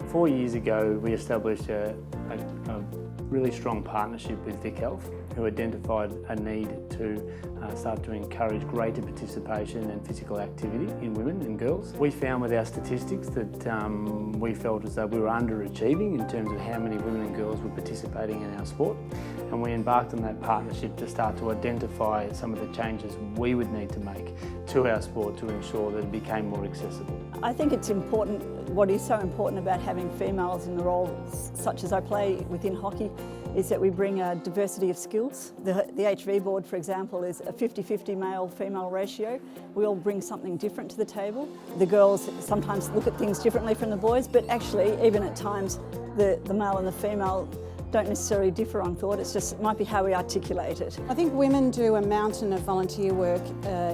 4 years ago, we established a really strong partnership with Vic Health, who identified a need to start to encourage greater participation and physical activity in women and girls. We found with our statistics that we felt as though we were underachieving in terms of how many women and girls were participating in our sport, and we embarked on that partnership to start to identify some of the changes we would need to make to our sport to ensure that it became more accessible. I think it's important, what is so important about having females in the roles such as I play within hockey, is that we bring a diversity of skills. The HV board, for example, is a 50-50 male-female ratio. We all bring something different to the table. The girls sometimes look at things differently from the boys, but actually, even at times, the male and the female don't necessarily differ on thought. It might be how we articulate it. I think women do a mountain of volunteer work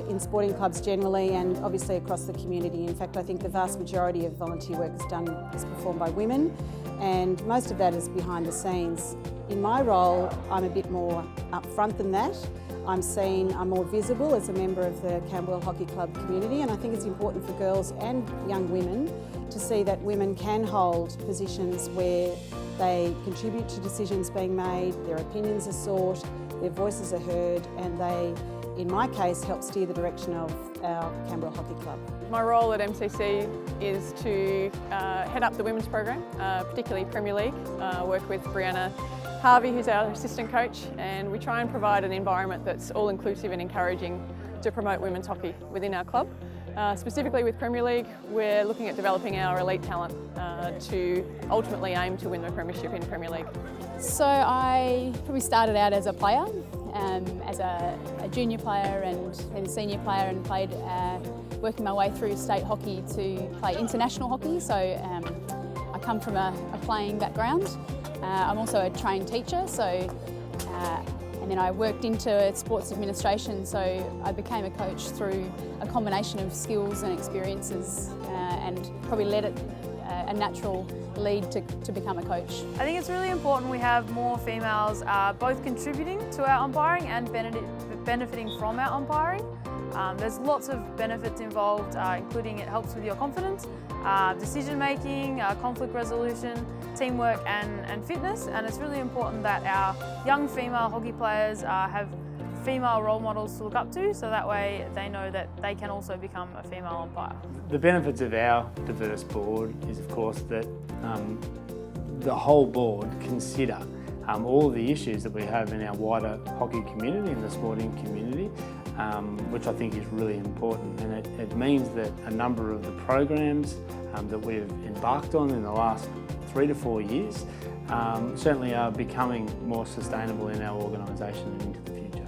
in sporting clubs generally, and obviously across the community. In fact, I think the vast majority of volunteer work is performed by women, and most of that is behind the scenes. In my role, I'm a bit more upfront than that. I'm more visible as a member of the Camberwell Hockey Club community, and I think it's important for girls and young women to see that women can hold positions where they contribute to decisions being made, their opinions are sought, their voices are heard, and they, in my case, help steer the direction of our Camberwell Hockey Club. My role at MCC is to head up the women's program, particularly Premier League. Work with Brianna Harvey, who's our assistant coach, and we try and provide an environment that's all-inclusive and encouraging to promote women's hockey within our club. Specifically with Premier League, we're looking at developing our elite talent to ultimately aim to win the premiership in Premier League. So I probably started out as a player, as a junior player and then a senior player, and played working my way through state hockey to play international hockey. So I come from a playing background. I'm also a trained teacher, and then I worked into sports administration, so I became a coach through a combination of skills and experiences, and probably led it a natural lead to become a coach. I think it's really important we have more females both contributing to our umpiring and benefiting from our umpiring. There's lots of benefits involved, including it helps with your confidence, decision making, conflict resolution, teamwork and fitness, and it's really important that our young female hockey players have female role models to look up to, so that way they know that they can also become a female umpire. The benefits of our diverse board is, of course, that the whole board consider all of the issues that we have in our wider hockey community and the sporting community, which I think is really important, and it means that a number of the programs that we've embarked on in the last 3 to 4 years certainly are becoming more sustainable in our organisation and into the future.